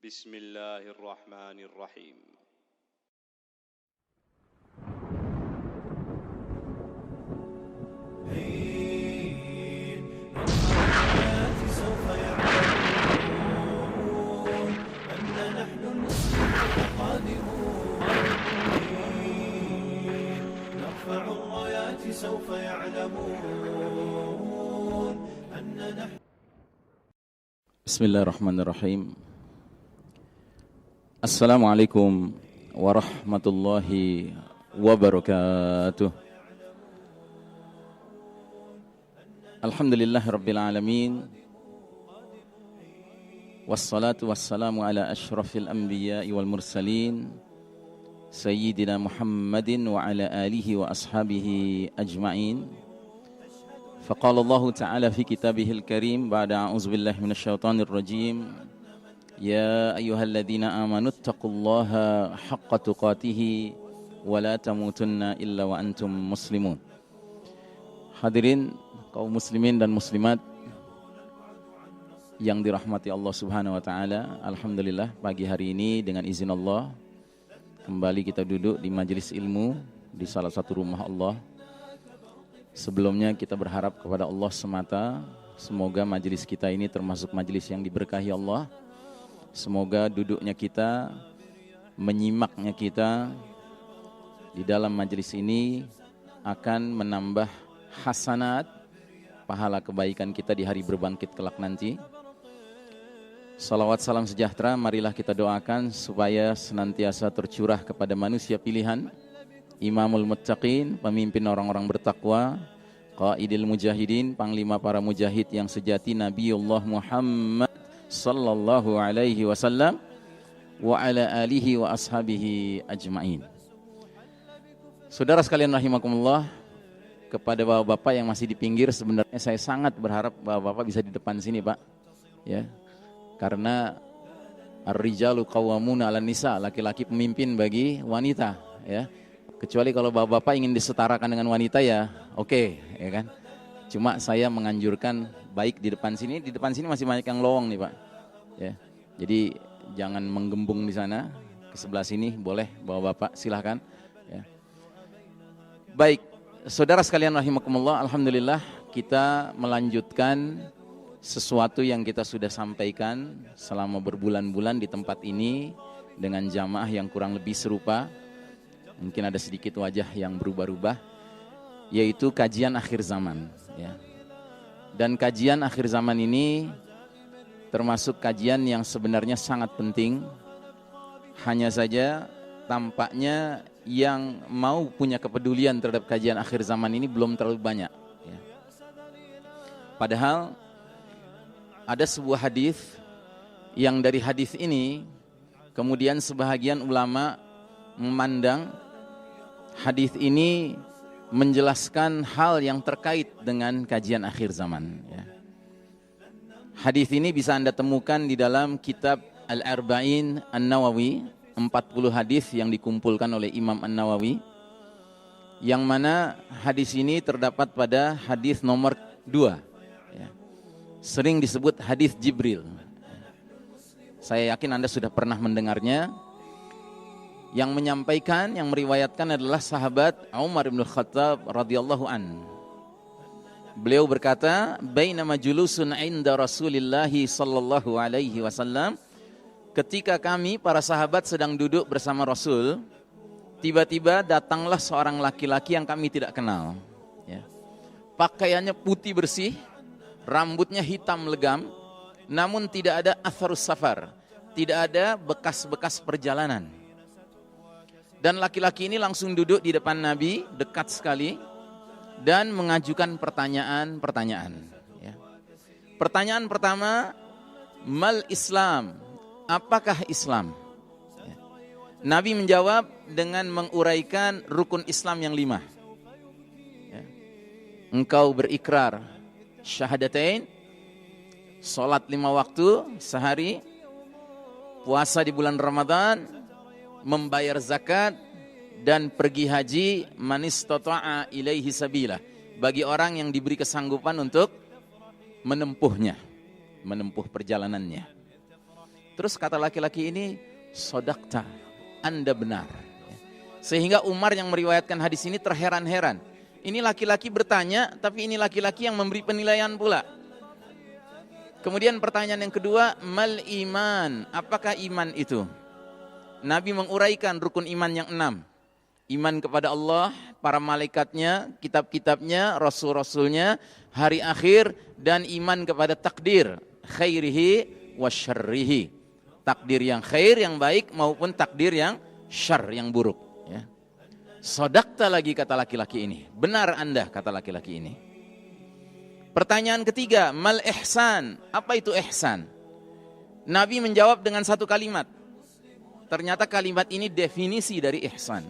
بسم الله الرحمن الرحيم سوف يعلمون أن نحن المسلمون القادمون نرفع الرايات سوف يعلمون أن نحن. Bismillahirrahmanirrahim. Assalamualaikum warahmatullahi wabarakatuh. Alhamdulillahirabbil alamin. Wassalatu wassalamu ala asyrafil anbiya'i wal mursalin Sayyidina Muhammadin wa ala alihi wa ashabihi ajma'in. فقال الله تعالى في كتابه الكريم بعد أعوذ بالله من الشيطان الرجيم يا أيها الذين آمنوا اتقوا الله حق تقاته ولا تموتن إلا وأنتم مسلمون. Hadirin kaum muslimin dan muslimat yang dirahmati Allah Subhanahu wa taala, alhamdulillah pagi hari ini dengan izin Allah kembali kita duduk di majelis ilmu di salah satu rumah Allah. Sebelumnya kita berharap kepada Allah semata, semoga majelis kita ini termasuk majelis yang diberkahi Allah. Semoga duduknya kita, menyimaknya kita di dalam majelis ini akan menambah hasanat, pahala kebaikan kita di hari berbangkit kelak nanti. Salawat salam sejahtera marilah kita doakan supaya senantiasa tercurah kepada manusia pilihan, Imamul Muttaqin, pemimpin orang-orang bertakwa, Qaidil Mujahidin, panglima para mujahid yang sejati, Nabiullah Muhammad sallallahu alaihi wasallam wa ala alihi wa ashabihi ajma'in. Saudara sekalian rahimakumullah, kepada bapak-bapak yang masih di pinggir, sebenarnya saya sangat berharap bapak-bapak bisa di depan sini, Pak. Ya. Karena ar-rijalu qawwamuna 'alan nisa, laki-laki pemimpin bagi wanita, ya. Kecuali kalau bapak-bapak ingin disetarakan dengan wanita ya oke, ya kan. Cuma saya menganjurkan baik di depan sini masih banyak yang lowong nih Pak. Ya. Jadi jangan menggembung di sana, ke sebelah sini boleh bapak-bapak silahkan. Ya. Baik, saudara sekalian rahimakumullah, alhamdulillah kita melanjutkan sesuatu yang kita sudah sampaikan selama berbulan-bulan di tempat ini dengan jamaah yang kurang lebih serupa. Mungkin ada sedikit wajah yang berubah-ubah, yaitu kajian akhir zaman, ya. Dan kajian akhir zaman ini termasuk kajian yang sebenarnya sangat penting. Hanya saja tampaknya yang mau punya kepedulian terhadap kajian akhir zaman ini belum terlalu banyak, ya. Padahal ada sebuah hadis yang dari hadis ini kemudian sebahagian ulama memandang hadis ini menjelaskan hal yang terkait dengan kajian akhir zaman, ya. Hadis ini bisa Anda temukan di dalam kitab Al-Arba'in An-Nawawi, 40 hadis yang dikumpulkan oleh Imam An-Nawawi, yang mana hadis ini terdapat pada hadis nomor 2, ya. Sering disebut hadis Jibril. Saya yakin Anda sudah pernah mendengarnya. Yang menyampaikan, yang meriwayatkan adalah sahabat Umar bin Khattab radhiyallahu an. Beliau berkata, "Bainama julusun 'inda Rasulillah sallallahu alaihi wasallam." Ketika kami para sahabat sedang duduk bersama Rasul, tiba-tiba datanglah seorang laki-laki yang kami tidak kenal, ya. Pakaiannya putih bersih, rambutnya hitam legam, namun tidak ada atharus safar, tidak ada bekas-bekas perjalanan. Dan laki-laki ini langsung duduk di depan Nabi, dekat sekali, dan mengajukan pertanyaan-pertanyaan, ya. Pertanyaan pertama, mal Islam, apakah Islam? Ya. Nabi menjawab dengan menguraikan rukun Islam yang 5. Ya. Engkau berikrar syahadatain, salat 5 waktu sehari, puasa di bulan Ramadan, membayar zakat, dan pergi haji, man istata'a ilaihi sabila, bagi orang yang diberi kesanggupan untuk menempuhnya, menempuh perjalanannya. Terus kata laki-laki ini, sodakta, Anda benar. Sehingga Umar yang meriwayatkan hadis ini terheran-heran. Ini laki-laki bertanya, tapi ini laki-laki yang memberi penilaian pula. Kemudian pertanyaan yang kedua, mal iman, apakah iman itu? Nabi menguraikan rukun iman yang 6. Iman kepada Allah, para malaikatnya, kitab-kitabnya, rasul-rasulnya, hari akhir, dan iman kepada takdir, khairihi wa syarrihi. Takdir yang khair, yang baik, maupun takdir yang syar, yang buruk. Ya. Sodakta lagi kata laki-laki ini. Benar Anda kata laki-laki ini. Pertanyaan ketiga, mal ihsan. Apa itu ihsan? Nabi menjawab dengan satu kalimat. Ternyata kalimat ini definisi dari ihsan.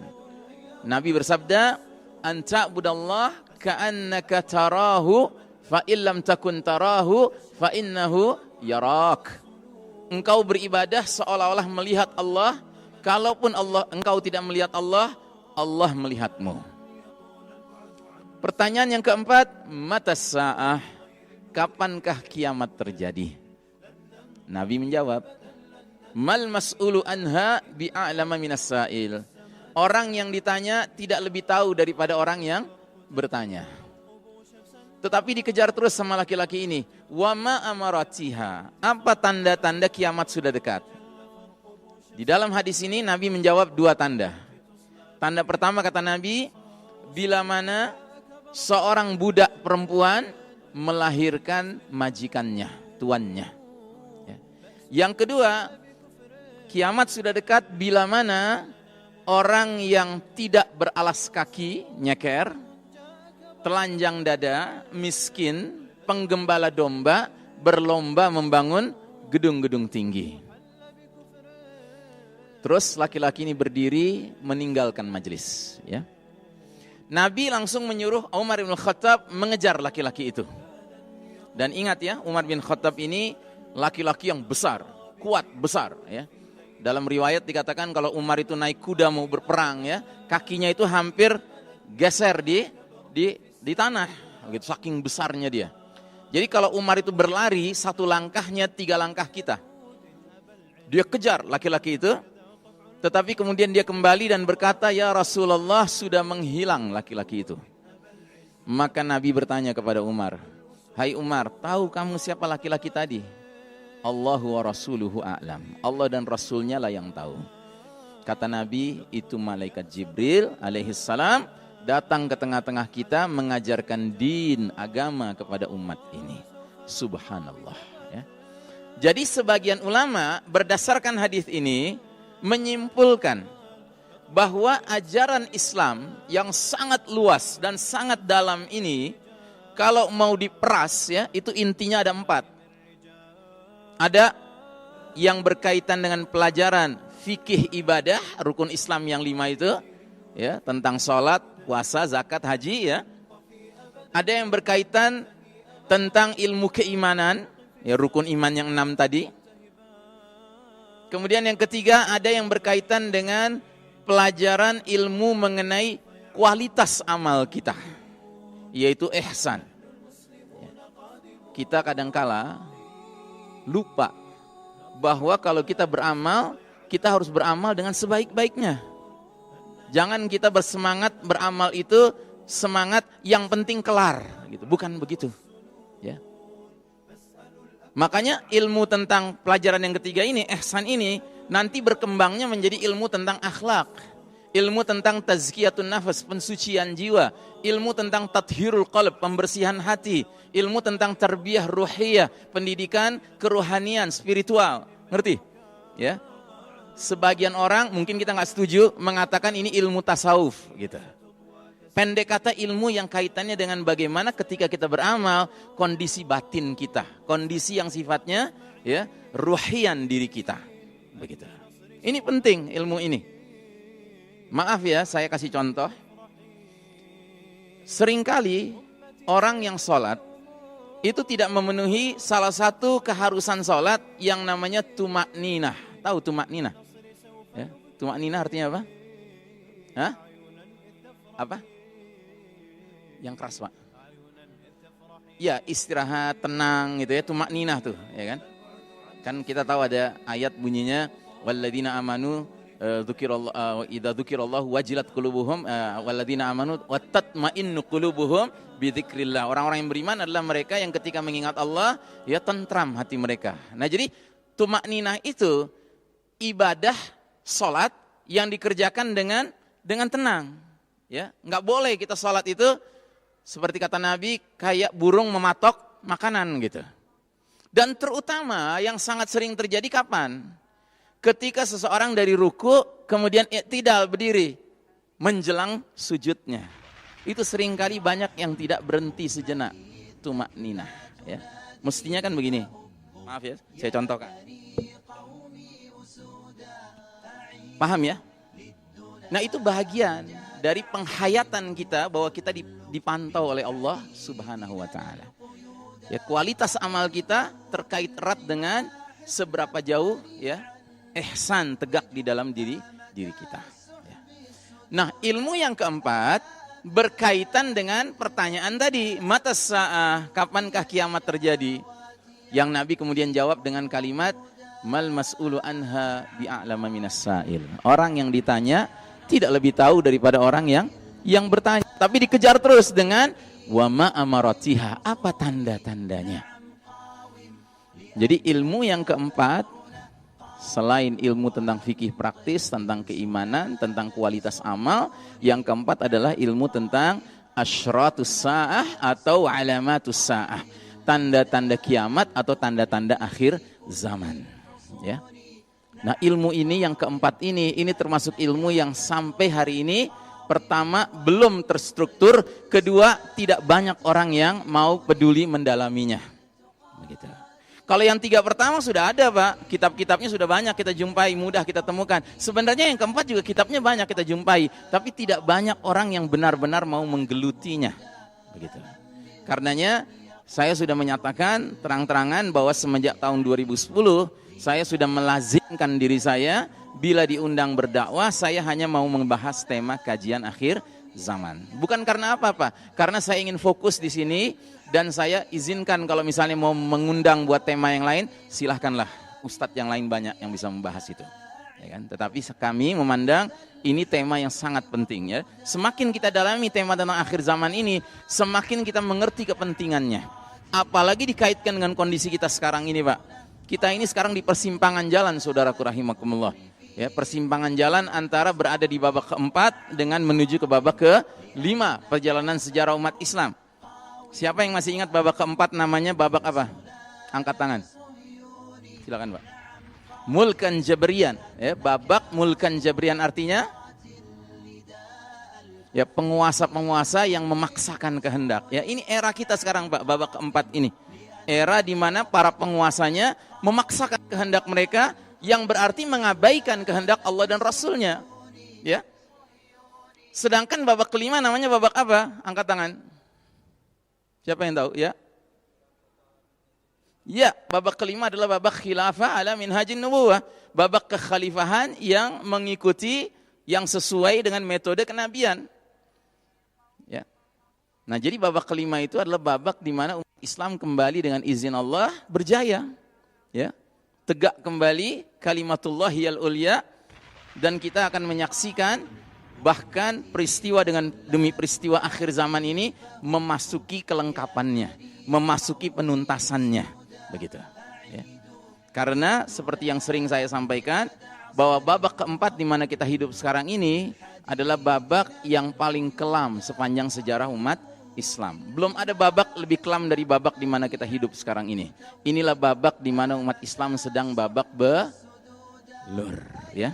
Nabi bersabda, anta budallah ka'annaka tarahu fa illam takun tarahu fa innahu yarak. Engkau beribadah seolah-olah melihat Allah. Kalaupun engkau tidak melihat Allah, Allah melihatmu. Pertanyaan yang keempat, matas sa'ah, kapankah kiamat terjadi? Nabi menjawab, mal mas'ulu anha bi'a'lama minas sa'il. Orang yang ditanya tidak lebih tahu daripada orang yang bertanya. Tetapi dikejar terus sama laki-laki ini. Wa ma amaratiha, apa tanda-tanda kiamat sudah dekat? Di dalam hadis ini Nabi menjawab 2 tanda. Tanda pertama kata Nabi, bila mana seorang budak perempuan melahirkan majikannya, tuannya. Yang kedua, kiamat sudah dekat bila mana orang yang tidak beralas kaki, nyeker, telanjang dada, miskin, penggembala domba, berlomba membangun gedung-gedung tinggi. Terus laki-laki ini berdiri meninggalkan majelis. Ya. Nabi langsung menyuruh Umar bin Khattab mengejar laki-laki itu. Dan ingat ya, Umar bin Khattab ini laki-laki yang besar, kuat, besar. Ya. Dalam riwayat dikatakan kalau Umar itu naik kuda mau berperang, ya, kakinya itu hampir geser di tanah. Gitu, saking besarnya dia. Jadi kalau Umar itu berlari, 1 langkahnya 3 langkah kita. Dia kejar laki-laki itu. Tetapi kemudian dia kembali dan berkata, ya Rasulullah, sudah menghilang laki-laki itu. Maka Nabi bertanya kepada Umar, hai Umar, tahu kamu siapa laki-laki tadi? Allahu wa rasuluhu a'lam. Allah dan Rasulnya lah yang tahu. Kata Nabi, itu malaikat Jibril alaihissalam datang ke tengah-tengah kita mengajarkan din agama kepada umat ini. Subhanallah. Ya. Jadi sebagian ulama berdasarkan hadis ini menyimpulkan bahwa ajaran Islam yang sangat luas dan sangat dalam ini kalau mau diperas, ya, itu intinya ada 4. Ada yang berkaitan dengan pelajaran fikih ibadah, rukun Islam yang 5 itu, ya, tentang sholat, puasa, zakat, haji, ya. Ada yang berkaitan tentang ilmu keimanan, ya, rukun iman yang 6 tadi. Kemudian yang ketiga ada yang berkaitan dengan pelajaran ilmu mengenai kualitas amal kita, yaitu ihsan. Kita kadangkala lupa bahwa kalau kita beramal, kita harus beramal dengan sebaik-baiknya. Jangan kita bersemangat beramal itu semangat yang penting kelar, gitu. Bukan begitu. Ya. Makanya ilmu tentang pelajaran yang ketiga ini, ihsan ini, nanti berkembangnya menjadi ilmu tentang akhlak, ilmu tentang tazkiyatun nafas, pensucian jiwa, ilmu tentang tathhirul qalb, pembersihan hati, ilmu tentang tarbiyah ruhiyah, pendidikan kerohanian, spiritual. Ngerti? Ya. Sebagian orang, mungkin kita nggak setuju, mengatakan ini ilmu tasawuf, gitu. Pendek kata ilmu yang kaitannya dengan bagaimana ketika kita beramal, kondisi batin kita, kondisi yang sifatnya, ya, ruhian diri kita, begitu. Ini penting ilmu ini. Maaf ya, saya kasih contoh. Seringkali orang yang sholat itu tidak memenuhi salah satu keharusan sholat yang namanya tumakninah. Tahu tumakninah? Ya, tumakninah artinya apa? Hah? Apa? Yang keras, Pak. Ya, istirahat, tenang gitu ya, tumakninah tuh, ya kan? Kan kita tahu ada ayat bunyinya walladzina amanu idza dzukirallahu wajilat qulubuhum walladzina amanu watatma'innu qulubuhum bidzikrillah. Orang-orang yang beriman adalah mereka yang ketika mengingat Allah ya tentram hati mereka. Nah, jadi tumakninah itu ibadah salat yang dikerjakan dengan tenang. Ya, enggak boleh kita salat itu seperti kata Nabi kayak burung mematok makanan gitu. Dan terutama yang sangat sering terjadi kapan? Ketika seseorang dari ruku kemudian i'tidal berdiri menjelang sujudnya. Itu seringkali banyak yang tidak berhenti sejenak. Tumakninah, ya. Mestinya kan begini. Maaf ya, saya contohkan. Paham ya? Nah, itu bahagian dari penghayatan kita bahwa kita dipantau oleh Allah Subhanahu wa taala. Ya, kualitas amal kita terkait erat dengan seberapa jauh ya ihsan tegak di dalam diri kita. Ya. Nah, ilmu yang keempat berkaitan dengan pertanyaan tadi, matas sa'ah, kapankah kiamat terjadi? Yang Nabi kemudian jawab dengan kalimat mal mas'ulu anha bi'a'lama minas sa'il. Orang yang ditanya tidak lebih tahu daripada orang yang bertanya. Tapi dikejar terus dengan wa ma amaratiha, apa tanda-tandanya? Jadi ilmu yang keempat selain ilmu tentang fikih praktis, tentang keimanan, tentang kualitas amal, yang keempat adalah ilmu tentang asyratus sa'ah atau alamatus sa'ah, tanda-tanda kiamat atau tanda-tanda akhir zaman. Ya. Nah, ilmu ini yang keempat ini termasuk ilmu yang sampai hari ini pertama belum terstruktur, kedua tidak banyak orang yang mau peduli mendalaminya. Begitu. Kalau yang tiga pertama sudah ada, Pak, kitab-kitabnya sudah banyak kita jumpai, mudah kita temukan. Sebenarnya yang keempat juga kitabnya banyak kita jumpai, tapi tidak banyak orang yang benar-benar mau menggelutinya. Begitu. Karenanya saya sudah menyatakan terang-terangan bahwa semenjak tahun 2010 saya sudah melazimkan diri saya bila diundang berdakwah saya hanya mau membahas tema kajian akhir zaman. Bukan karena apa-apa, karena saya ingin fokus di sini. Dan saya izinkan kalau misalnya mau mengundang buat tema yang lain, silahkanlah. Ustadz yang lain banyak yang bisa membahas itu. Ya kan? Tetapi kami memandang ini tema yang sangat penting. Ya. Semakin kita dalami tema tentang akhir zaman ini, semakin kita mengerti kepentingannya. Apalagi dikaitkan dengan kondisi kita sekarang ini, Pak. Kita ini sekarang di persimpangan jalan, saudaraku rahimakumullah. Ya, persimpangan jalan antara berada di babak keempat dengan menuju ke babak kelima perjalanan sejarah umat Islam. Siapa yang masih ingat babak keempat namanya babak apa? Angkat tangan. Silakan, Pak. Mulkan Jabrian, ya, babak Mulkan Jabrian artinya ya penguasa-penguasa yang memaksakan kehendak. Ya, ini era kita sekarang, Pak, babak keempat ini. Era di mana para penguasanya memaksakan kehendak mereka yang berarti mengabaikan kehendak Allah dan Rasulnya. Ya. Sedangkan babak kelima namanya babak apa? Angkat tangan. Siapa yang tahu? Ya. Ya, babak kelima adalah babak khilafah ala minhajin nubuwah. Babak kekhalifahan yang mengikuti, yang sesuai dengan metode kenabian. Ya. Nah, jadi babak kelima itu adalah babak di mana umat Islam kembali dengan izin Allah berjaya. Ya. Tegak kembali kalimatullahiyal ulya, dan kita akan menyaksikan bahkan peristiwa demi peristiwa akhir zaman ini memasuki kelengkapannya, memasuki penuntasannya, begitu. Ya. Karena seperti yang sering saya sampaikan, bahwa babak keempat di mana kita hidup sekarang ini adalah babak yang paling kelam sepanjang sejarah umat Islam. Belum ada babak lebih kelam dari babak di mana kita hidup sekarang ini. Inilah babak di mana umat Islam sedang babak belur, ya.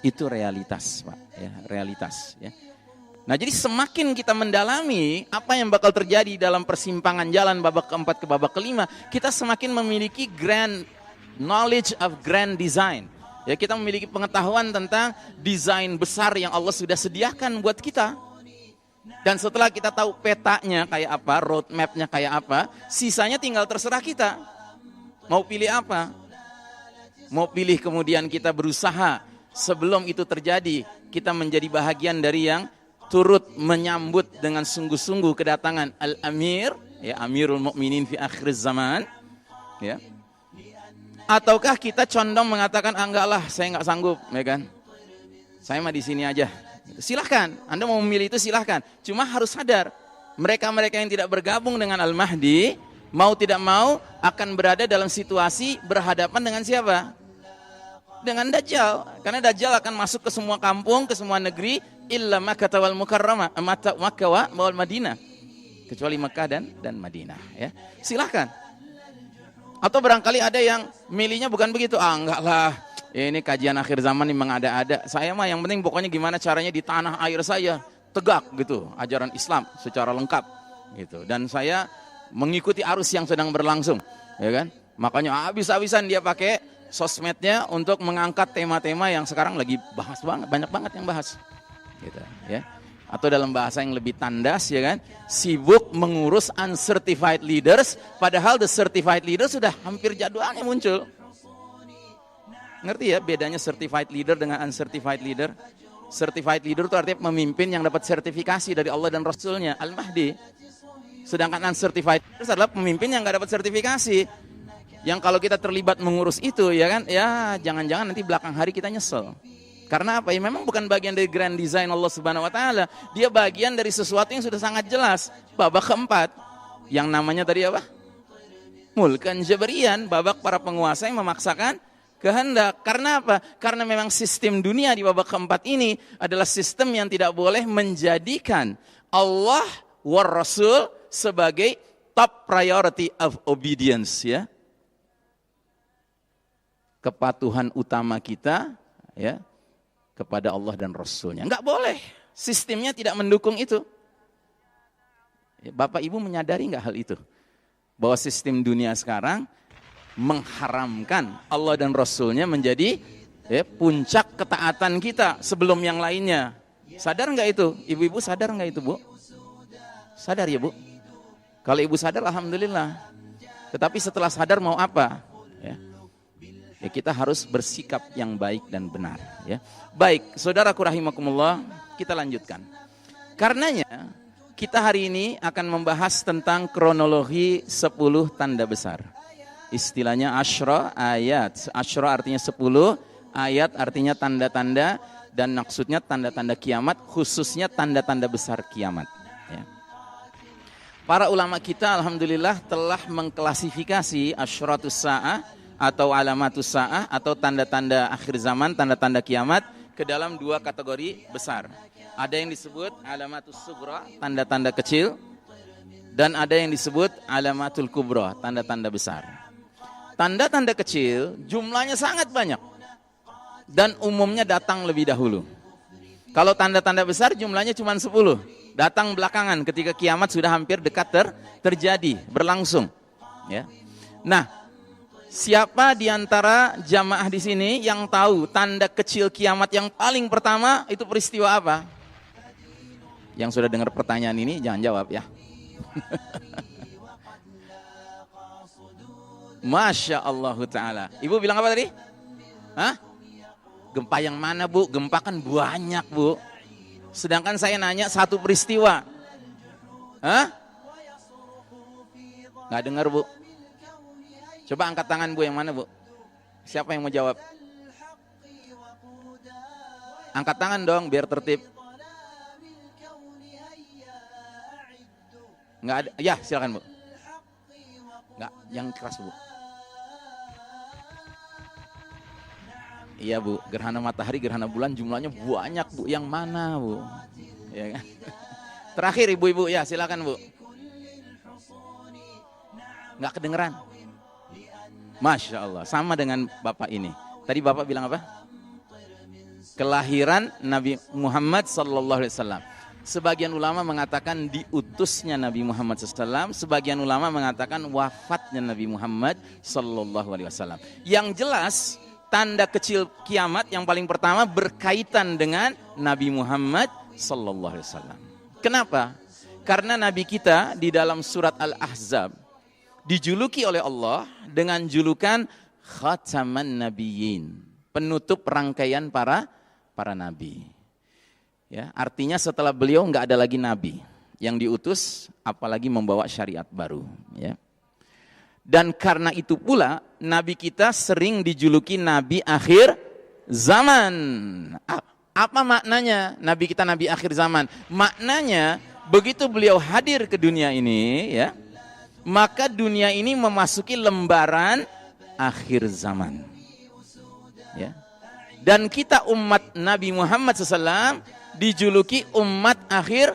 Itu realitas, Pak, ya, realitas, ya. Nah, jadi semakin kita mendalami apa yang bakal terjadi dalam persimpangan jalan babak keempat ke babak kelima, kita semakin memiliki grand knowledge of grand design. Ya, kita memiliki pengetahuan tentang desain besar yang Allah sudah sediakan buat kita. Dan setelah kita tahu petanya kayak apa, roadmapnya kayak apa, sisanya tinggal terserah kita. Mau pilih apa? Mau pilih kemudian kita berusaha sebelum itu terjadi, kita menjadi bahagian dari yang turut menyambut dengan sungguh-sungguh kedatangan Al-Amir, ya, Amirul Mukminin fi akhir zaman, ya. Ataukah kita condong mengatakan, enggak lah, saya enggak sanggup, ya kan? Saya mah di sini aja. Silahkan, Anda mau memilih itu silahkan. Cuma harus sadar, mereka-mereka yang tidak bergabung dengan Al-Mahdi, mau tidak mau akan berada dalam situasi berhadapan dengan siapa? Dengan Dajjal. Karena Dajjal akan masuk ke semua kampung, ke semua negeri, illa Makkah wal Mukarramah, Makkah wal Madinah. Kecuali Makkah dan Madinah. Ya. Silahkan. Atau barangkali ada yang milihnya bukan begitu. Enggak lah, ini kajian akhir zaman ini mengada-ada. Saya mah yang penting pokoknya gimana caranya di tanah air saya tegak gitu, ajaran Islam secara lengkap gitu. Dan saya mengikuti arus yang sedang berlangsung, ya kan? Makanya habis-habisan dia pakai sosmednya untuk mengangkat tema-tema yang sekarang lagi bahas banget, banyak banget yang bahas. Gitu, ya. Atau dalam bahasa yang lebih tandas, ya kan, sibuk mengurus uncertified leaders, padahal the certified leader sudah hampir jadwalnya muncul. Ngerti ya bedanya certified leader dengan uncertified leader? Certified leader itu artinya pemimpin yang dapat sertifikasi dari Allah dan Rasulnya, Al-Mahdi. Sedangkan uncertified leader adalah pemimpin yang nggak dapat sertifikasi. Yang kalau kita terlibat mengurus itu, ya kan, ya jangan-jangan nanti belakang hari kita nyesel. Karena apa? Ya memang bukan bagian dari grand design Allah Subhanahu wa taala. Dia bagian dari sesuatu yang sudah sangat jelas. Babak keempat yang namanya tadi apa? Mulkan Jabarian, babak para penguasa yang memaksakan kehendak. Karena apa? Karena memang sistem dunia di babak keempat ini adalah sistem yang tidak boleh menjadikan Allah war Rasul sebagai top priority of obedience, ya. Kepatuhan utama kita, ya, kepada Allah dan Rasulnya. Enggak boleh. Sistemnya tidak mendukung itu. Bapak Ibu menyadari enggak hal itu? Bahwa sistem dunia sekarang mengharamkan Allah dan Rasulnya menjadi puncak ketaatan kita sebelum yang lainnya. Sadar enggak itu? Ibu-ibu sadar enggak itu, Bu? Sadar ya, Bu? Kalau ibu sadar, alhamdulillah. Tetapi setelah sadar mau apa? Ya, kita harus bersikap yang baik dan benar. Ya. Baik, saudaraku rahimakumullah, kita lanjutkan. Karenanya, kita hari ini akan membahas tentang kronologi 10 tanda besar. Istilahnya asyra ayat. Asyra artinya 10, ayat artinya tanda-tanda, dan maksudnya tanda-tanda kiamat, khususnya tanda-tanda besar kiamat. Ya. Para ulama kita alhamdulillah telah mengklasifikasi asyratus sa'ah atau alamatus sa'ah atau tanda-tanda akhir zaman, tanda-tanda kiamat ke dalam 2 kategori besar. Ada yang disebut alamatus sughra, tanda-tanda kecil, dan ada yang disebut alamatul kubra, tanda-tanda besar. Tanda-tanda kecil jumlahnya sangat banyak dan umumnya datang lebih dahulu. Kalau tanda-tanda besar jumlahnya cuma 10, datang belakangan ketika kiamat sudah hampir dekat terjadi, berlangsung. Ya. Nah, siapa di antara jamaah di sini yang tahu tanda kecil kiamat yang paling pertama itu peristiwa apa? Yang sudah dengar pertanyaan ini jangan jawab ya. Masya Allah Ta'ala. Ibu bilang apa tadi? Hah? Gempa yang mana, Bu? Gempa kan banyak, Bu. Sedangkan saya nanya satu peristiwa. Hah? Nggak dengar, Bu. Coba angkat tangan, Bu, yang mana, Bu? Siapa yang mau jawab? Angkat tangan dong biar tertib. Nggak ada. Ya, silakan, Bu. Nggak, yang keras, Bu. Iya, Bu, gerhana matahari, gerhana bulan jumlahnya banyak, Bu. Yang mana, Bu? Ya kan? Terakhir ibu-ibu, ya silakan, Bu. Nggak kedengeran. Masya Allah, sama dengan Bapak ini. Tadi Bapak bilang apa? Kelahiran Nabi Muhammad SAW. Sebagian ulama mengatakan diutusnya Nabi Muhammad SAW. Sebagian ulama mengatakan wafatnya Nabi Muhammad SAW. Yang jelas, tanda kecil kiamat yang paling pertama berkaitan dengan Nabi Muhammad SAW. Kenapa? Karena Nabi kita di dalam surat Al-Ahzab dijuluki oleh Allah dengan julukan Khataman Nabiyyin, penutup rangkaian para nabi. Ya, artinya setelah beliau nggak ada lagi nabi yang diutus, apalagi membawa syariat baru. Ya. Dan karena itu pula Nabi kita sering dijuluki Nabi akhir zaman. Apa maknanya Nabi kita Nabi akhir zaman? Maknanya begitu beliau hadir ke dunia ini, ya, maka dunia ini memasuki lembaran akhir zaman. Ya. Dan kita umat Nabi Muhammad SAW dijuluki umat akhir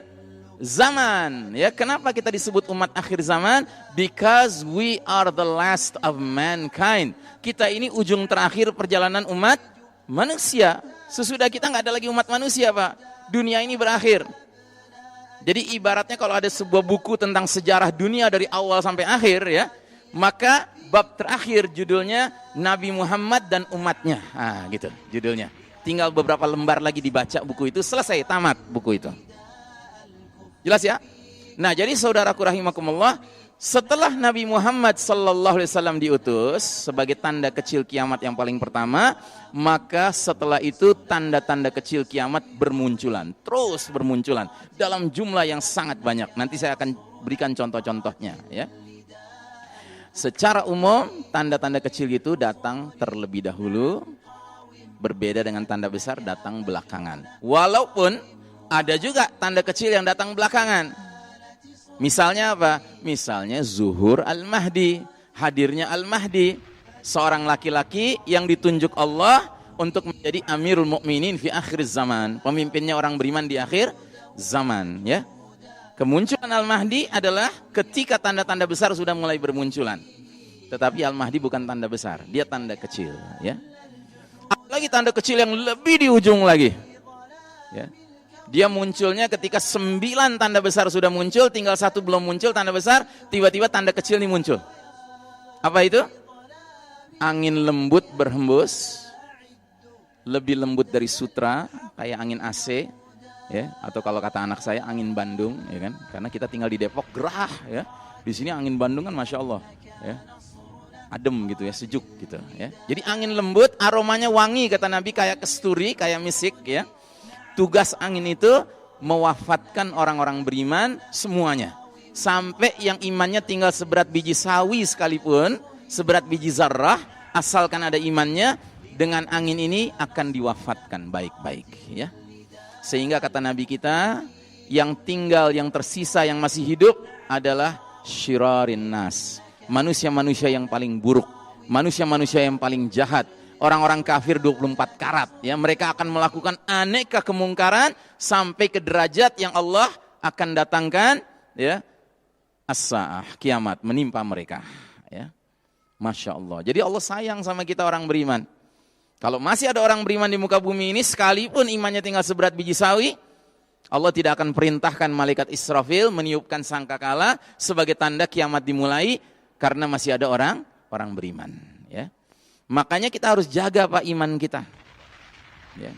zaman. Ya, kenapa kita disebut umat akhir zaman? Because we are the last of mankind. Kita ini ujung terakhir perjalanan umat manusia. Sesudah kita nggak ada lagi umat manusia, Pak. Dunia ini berakhir. Jadi ibaratnya kalau ada sebuah buku tentang sejarah dunia dari awal sampai akhir, ya, maka bab terakhir judulnya Nabi Muhammad dan umatnya. Gitu judulnya. Tinggal beberapa lembar lagi dibaca buku itu, selesai, tamat buku itu. Jelas ya? Nah, jadi saudaraku rahimakumullah, setelah Nabi Muhammad sallallahu alaihi wasallam diutus sebagai tanda kecil kiamat yang paling pertama, maka setelah itu tanda-tanda kecil kiamat bermunculan, terus bermunculan dalam jumlah yang sangat banyak. Nanti saya akan berikan contoh-contohnya, ya. Secara umum, tanda-tanda kecil itu datang terlebih dahulu, berbeda dengan tanda besar datang belakangan. Walaupun ada juga tanda kecil yang datang belakangan. Misalnya apa? Misalnya zuhur al-Mahdi, hadirnya al-Mahdi, seorang laki-laki yang ditunjuk Allah untuk menjadi Amirul Mukminin fi akhir zaman, pemimpinnya orang beriman di akhir zaman, ya. Kemunculan al-Mahdi adalah ketika tanda-tanda besar sudah mulai bermunculan. Tetapi al-Mahdi bukan tanda besar, dia tanda kecil, ya. Apalagi tanda kecil yang lebih di ujung lagi, ya. Dia munculnya ketika 9 tanda besar sudah muncul, tinggal 1 belum muncul tanda besar, tiba-tiba tanda kecil ini muncul. Apa itu? Angin lembut berhembus, lebih lembut dari sutra, kayak angin AC, ya, atau kalau kata anak saya angin Bandung, ya kan? Karena kita tinggal di Depok, gerah, ya. Di sini angin Bandung kan Masya Allah, ya. Adem gitu ya, sejuk gitu, ya. Jadi angin lembut, aromanya wangi kata Nabi, kayak kesturi, kayak misik, ya. Tugas angin itu mewafatkan orang-orang beriman semuanya. Sampai yang imannya tinggal seberat biji sawi sekalipun, seberat biji zarrah, asalkan ada imannya, dengan angin ini akan diwafatkan baik-baik, ya. Sehingga kata Nabi kita, yang tinggal, yang tersisa, yang masih hidup adalah syirarin nas. Manusia-manusia yang paling buruk, manusia-manusia yang paling jahat. Orang-orang kafir 24 karat, ya, mereka akan melakukan aneka kemungkaran sampai ke derajat yang Allah akan datangkan, ya, as-saah, kiamat menimpa mereka, ya. Masya Allah. Jadi Allah sayang sama kita orang beriman. Kalau masih ada orang beriman di muka bumi ini, sekalipun imannya tinggal seberat biji sawi, Allah tidak akan perintahkan malaikat Israfil meniupkan sangkakala sebagai tanda kiamat dimulai, karena masih ada orang beriman, ya. Makanya kita harus jaga Pak iman kita, ya.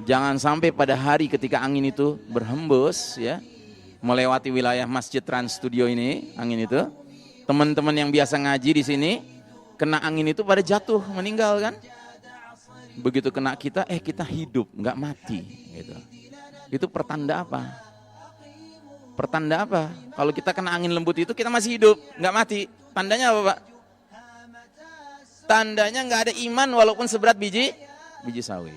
Jangan sampai pada hari ketika angin itu berhembus, ya, melewati wilayah Masjid Trans Studio ini, angin itu, teman-teman yang biasa ngaji di sini kena angin itu pada jatuh meninggal kan? Begitu kena kita, kita hidup, nggak mati, gitu. Itu pertanda apa? Pertanda apa? Kalau kita kena angin lembut itu kita masih hidup, nggak mati. Tandanya apa Pak? Tandanya nggak ada iman walaupun seberat biji sawi.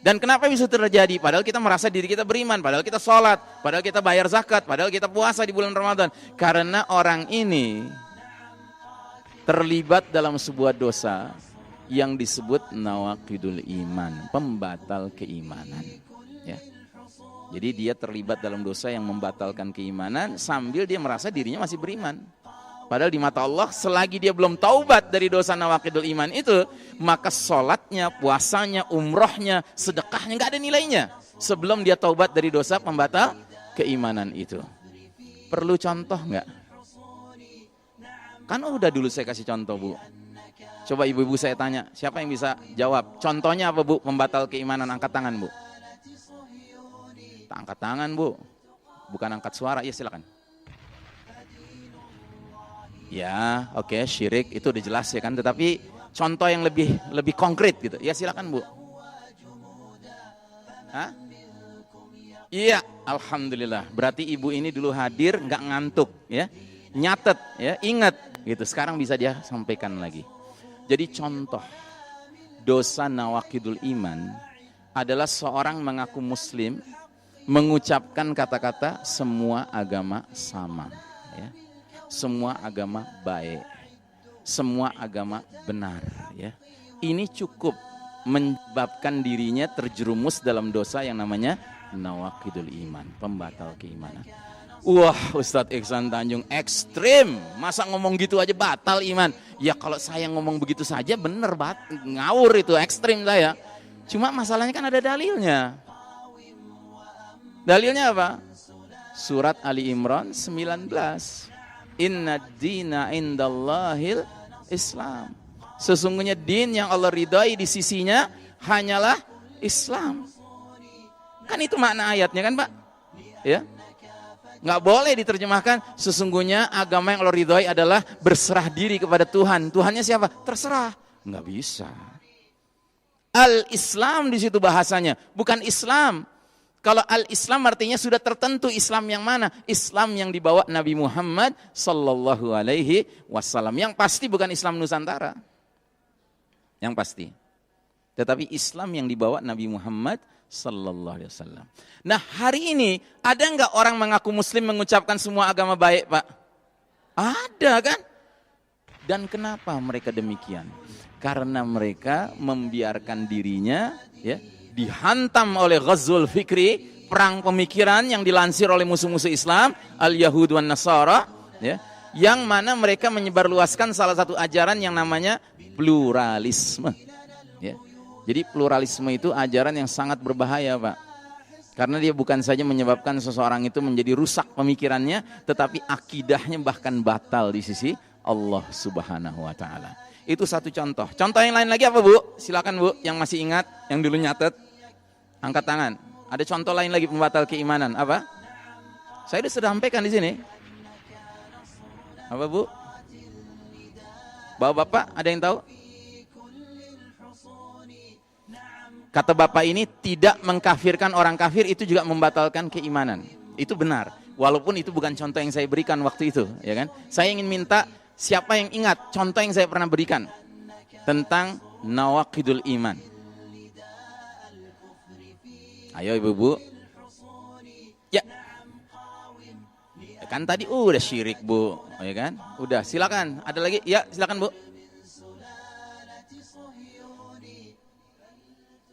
Dan kenapa bisa terjadi? Padahal kita merasa diri kita beriman, padahal kita sholat, padahal kita bayar zakat, padahal kita puasa di bulan Ramadan. Karena orang ini terlibat dalam sebuah dosa yang disebut nawaqidul iman, pembatal keimanan, ya. Jadi dia terlibat dalam dosa yang membatalkan keimanan sambil dia merasa dirinya masih beriman. Padahal di mata Allah, selagi dia belum taubat dari dosa nawaqidul iman itu, maka sholatnya, puasanya, umrohnya, sedekahnya nggak ada nilainya sebelum dia taubat dari dosa pembatal keimanan itu. Perlu contoh nggak? Kan udah dulu saya kasih contoh, Bu. Coba ibu-ibu saya tanya, siapa yang bisa jawab? Contohnya apa, Bu? Pembatal keimanan, angkat tangan, Bu. Angkat tangan, Bu. Bukan angkat suara, ya silakan. Ya, oke, syirik itu udah jelas ya kan, tetapi contoh yang lebih konkret gitu. Ya silakan, Bu. Hah? Iya, alhamdulillah. Berarti ibu ini dulu hadir nggak ngantuk, ya. Nyatet, ya, ingat gitu. Sekarang bisa dia sampaikan lagi. Jadi contoh dosa nawaqidul iman adalah seorang mengaku muslim mengucapkan kata-kata semua agama sama, ya. Semua agama baik, semua agama benar, ya. Ini cukup menyebabkan dirinya terjerumus dalam dosa yang namanya nawaqidul iman, pembatal keimanan. Wah, Ustadz Ihsan Tanjung ekstrim, masa ngomong gitu aja batal iman? Ya kalau saya ngomong begitu saja bener ngawur itu, ekstrim saya. Cuma masalahnya kan ada dalilnya. Dalilnya apa? Surat Ali Imran 19. Inna dina indallahil Islam. Sesungguhnya din yang Allah ridhai di sisinya hanyalah Islam. Kan itu makna ayatnya kan Pak? Ya. Nggak boleh diterjemahkan sesungguhnya agama yang Allah ridhoi adalah berserah diri kepada Tuhan. Tuhannya siapa? Terserah. Nggak bisa. Al-Islam di situ bahasanya, bukan Islam. Kalau al-Islam artinya sudah tertentu Islam yang mana? Islam yang dibawa Nabi Muhammad sallallahu alaihi wasallam. Yang pasti bukan Islam Nusantara. Yang pasti. Tetapi Islam yang dibawa Nabi Muhammad sallallahu alaihi wasallam. Nah, hari ini ada enggak orang mengaku muslim mengucapkan semua agama baik, Pak? Ada kan? Dan kenapa mereka demikian? Karena mereka membiarkan dirinya ya dihantam oleh ghazul fikri, perang pemikiran yang dilansir oleh musuh-musuh Islam, al-Yahud wan Nasara, ya, yang mana mereka menyebarluaskan salah satu ajaran yang namanya pluralisme. Ya. Jadi pluralisme itu ajaran yang sangat berbahaya, Pak. Karena dia bukan saja menyebabkan seseorang itu menjadi rusak pemikirannya, tetapi akidahnya bahkan batal di sisi Allah Subhanahu wa taala. Itu satu contoh. Contoh yang lain lagi apa, Bu? Silakan, Bu, yang masih ingat, yang dulu nyatet. Angkat tangan. Ada contoh lain lagi pembatal keimanan, apa? Saya sudah sampaikan di sini. Apa, Bu? Bapak-bapak, ada yang tahu? Kata Bapak ini tidak mengkafirkan orang kafir, itu juga membatalkan keimanan. Itu benar. Walaupun itu bukan contoh yang saya berikan waktu itu, ya kan? Saya ingin minta siapa yang ingat contoh yang saya pernah berikan tentang nawaqidul iman. Ayo ibu-ibu. Ya. Kan tadi udah syirik, Bu, ya kan? Udah, silakan. Ada lagi? Ya, silakan, Bu.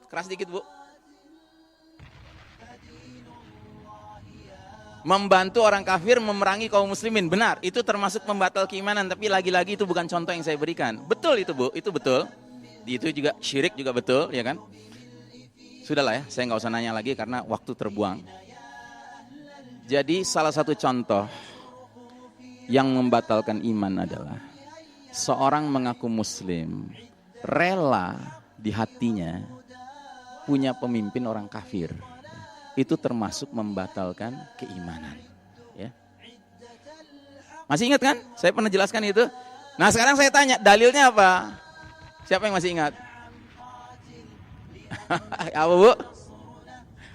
Keras dikit, Bu. Membantu orang kafir memerangi kaum muslimin, benar, itu termasuk pembatal keimanan, tapi lagi-lagi itu bukan contoh yang saya berikan. Betul itu, Bu, itu betul. Itu juga syirik juga betul, ya kan? Sudahlah ya, saya nggak usah nanya lagi karena waktu terbuang. Jadi salah satu contoh yang membatalkan iman adalah seorang mengaku muslim, rela di hatinya punya pemimpin orang kafir. Itu termasuk membatalkan keimanan, ya. Masih ingat kan? Saya pernah jelaskan itu. Nah, sekarang saya tanya, dalilnya apa? Siapa yang masih ingat? Apa, Bu?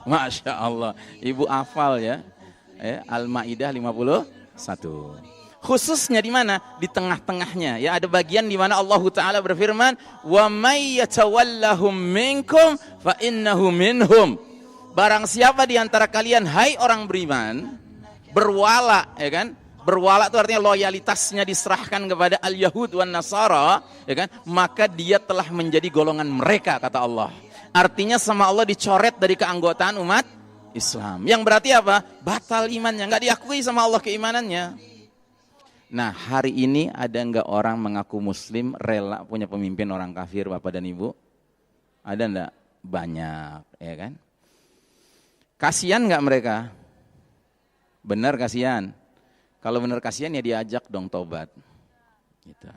Masya Allah, Ibu hafal ya. Al-Maidah 51. Khususnya di mana? Di tengah-tengahnya. Ya, ada bagian di mana Allah Ta'ala berfirman, "Wa may yatawallahum minkum fa innahu minhum." Barang siapa di antara kalian, hai orang beriman, berwala, ya kan? Berwala itu artinya loyalitasnya diserahkan kepada al-Yahud wan Nasara, ya kan? Maka dia telah menjadi golongan mereka, kata Allah. Artinya sama Allah dicoret dari keanggotaan umat Islam. Yang berarti apa? Batal imannya, nggak diakui sama Allah keimanannya. Nah, hari ini ada enggak orang mengaku muslim rela punya pemimpin orang kafir, Bapak dan Ibu? Ada enggak? Banyak, ya kan? Kasihan enggak mereka? Benar kasihan. Kalau benar kasihan ya diajak dong tobat. Gitu.